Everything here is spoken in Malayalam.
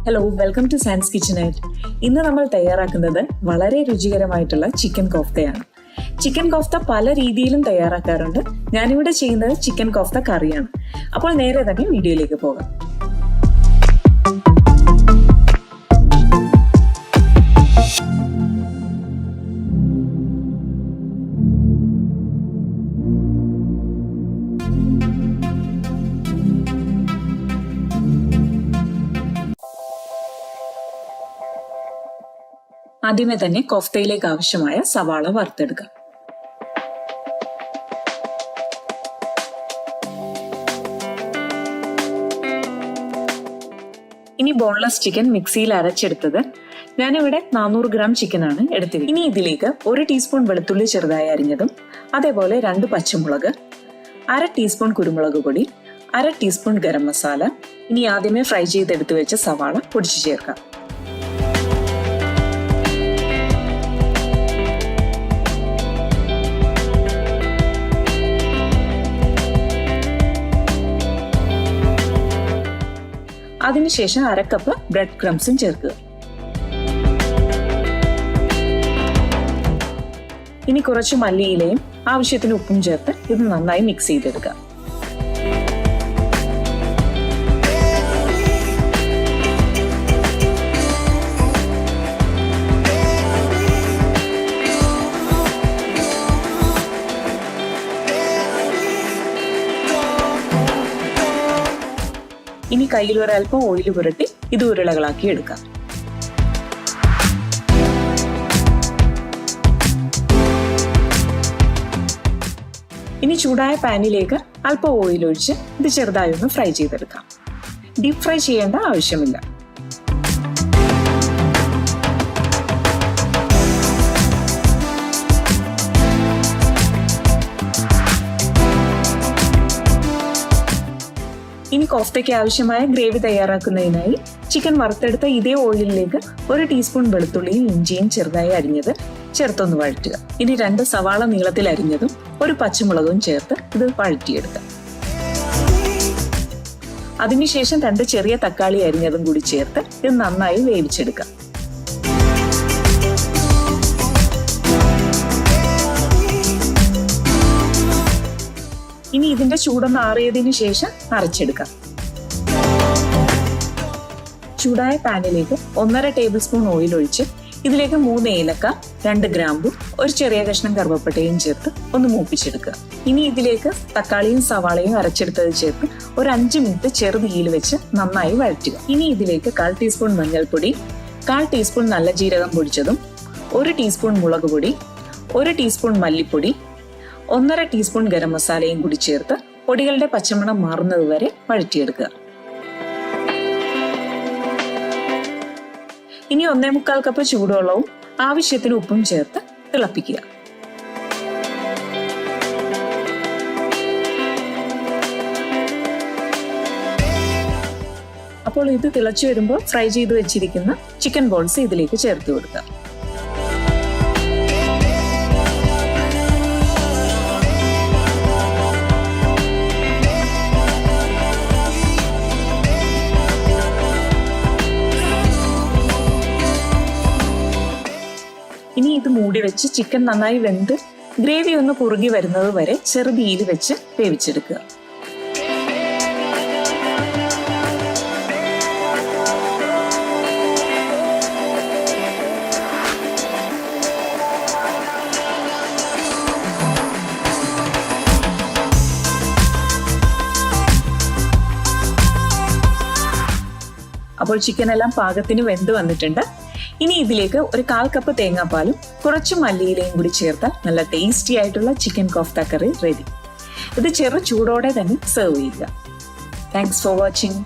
Hello, welcome to science kitchenette. ഇന്ന് നമ്മൾ തയ്യാറാക്കുന്നത് വളരെ രുചികരമായിട്ടുള്ള ചിക്കൻ കോഫ്തയാണ്. ചിക്കൻ കോഫ്ത പല രീതിയിലും തയ്യാറാക്കാറുണ്ട്. ഞാനിവിടെ ചെയ്യുന്നത് ചിക്കൻ കോഫ്ത കറിയാണ്. അപ്പോൾ നേരെ തന്നെ വീഡിയോയിലേക്ക് പോകാം. ആദ്യമേ തന്നെ കോഫ്തയിലേക്ക് ആവശ്യമായ സവാള വറുത്തെടുക്കാം. ഇനി ബോൺലെസ് ചിക്കൻ മിക്സിയിൽ അരച്ചെടുത്തത്. ഞാനിവിടെ 400 ഗ്രാം ചിക്കനാണ് എടുത്തത്. ഇനി ഇതിലേക്ക് 1 ടീസ്പൂൺ വെളുത്തുള്ളി ചെറുതായി അരിഞ്ഞതും, അതേപോലെ 2 പച്ചമുളക്, 1/2 ടീസ്പൂൺ കുരുമുളക് പൊടി, 1/2 ടീസ്പൂൺ ഗരം മസാല. ഇനി ആദ്യമേ ഫ്രൈ ചെയ്തെടുത്തു വെച്ച സവാള പൊടിച്ചു ചേർക്കാം. അതിനുശേഷം 1/2 കപ്പ് ബ്രെഡ് ക്രംസും ചേർക്കുക. ഇനി കുറച്ച് മല്ലിയിലയും ആവശ്യത്തിന് ഉപ്പും ചേർത്ത് ഇത് നന്നായി മിക്സ് ചെയ്തെടുക്കുക. ഇനി കയ്യിൽ ഒരൽപ്പം ഓയിൽ പുരട്ടി ഇത് ഉരുളകളാക്കി എടുക്കാം. ഇനി ചൂടായ പാനിലേക്ക് അല്പം ഓയിൽ ഒഴിച്ച് ഇത് ചെറുതായി ഒന്ന് ഫ്രൈ ചെയ്തെടുക്കാം. ഡീപ് ഫ്രൈ ചെയ്യേണ്ട ആവശ്യമില്ല. ഇനി കോഫ്തയ്ക്ക് ആവശ്യമായ ഗ്രേവി തയ്യാറാക്കുന്നതിനായി ചിക്കൻ വറുത്തെടുത്ത ഇതേ ഓയിലിലേക്ക് 1 ടീസ്പൂൺ വെളുത്തുള്ളിയും ഇഞ്ചിയും ചെറുതായി അരിഞ്ഞത് ചേർത്തൊന്ന് വഴറ്റുക. ഇനി 2 സവാള നീളത്തിൽ അരിഞ്ഞതും 1 പച്ചമുളകും ചേർത്ത് ഇത് വഴറ്റിയെടുക്കുക. അതിനുശേഷം 2 ചെറിയ തക്കാളി അരിഞ്ഞതും കൂടി ചേർത്ത് ഇത് നന്നായി വേവിച്ചെടുക്കുക. ഇനി ഇതിന്റെ ചൂടൊന്ന് ആറിയതിനു ശേഷം അരച്ചെടുക്കാം. ചൂടായ പാനിലേക്ക് 1.5 ടേബിൾ സ്പൂൺ ഓയിൽ ഒഴിച്ച് ഇതിലേക്ക് 3 ഏലക്ക, 2 ഗ്രാമ്പും, 1 ചെറിയ കഷ്ണം കറുവപ്പട്ടയും ചേർത്ത് ഒന്ന് മൂപ്പിച്ചെടുക്കുക. ഇനി ഇതിലേക്ക് തക്കാളിയും സവാളയും അരച്ചെടുത്തത് ചേർത്ത് ഒരു 5 മിനിറ്റ് ചെറുതീയിൽ വെച്ച് നന്നായി വഴറ്റുക. ഇനി ഇതിലേക്ക് 1/4 ടീസ്പൂൺ മഞ്ഞൾപ്പൊടി, 1/4 ടീസ്പൂൺ നല്ല ജീരകം പൊടിച്ചതും, 1 ടീസ്പൂൺ മുളക് പൊടി, 1 ടീസ്പൂൺ മല്ലിപ്പൊടി, 1.5 ടീസ്പൂൺ ഗരം മസാലയും കൂടി ചേർത്ത് പൊടികളുടെ പച്ചമണം മാറുന്നത് വരെ വഴറ്റിയെടുക്കുക. ഇനി 1.25 കപ്പ് ചൂടുവെള്ളവും ആവശ്യത്തിന് ഉപ്പും ചേർത്ത് തിളപ്പിക്കുക. അപ്പോൾ ഇത് തിളച്ചു വരുമ്പോൾ ഫ്രൈ ചെയ്ത് വെച്ചിരിക്കുന്ന ചിക്കൻ ബോൾസ് ഇതിലേക്ക് ചേർത്ത് കൊടുക്കുക. ഇനി ഇത് മൂടി വെച്ച് ചിക്കൻ നന്നായി വെന്ത് ഗ്രേവി ഒന്ന് കുറുകി വരുന്നത് വരെ ചെറുതീയിൽ വെച്ച് വേവിച്ചെടുക്കുക. അപ്പോൾ ചിക്കൻ എല്ലാം പാകത്തിന് വെന്ത് വന്നിട്ടുണ്ട്. ഇനി ഇതിലേക്ക് ഒരു 1/4 കപ്പ് തേങ്ങാപ്പാലും കുറച്ച് മല്ലിയിലയും കൂടി ചേർത്താൽ നല്ല ടേസ്റ്റി ആയിട്ടുള്ള ചിക്കൻ കോഫ്ത കറി റെഡി. ഇത് ചെറു ചൂടോടെ തന്നെ സെർവ് ചെയ്യുക. Thanks for watching.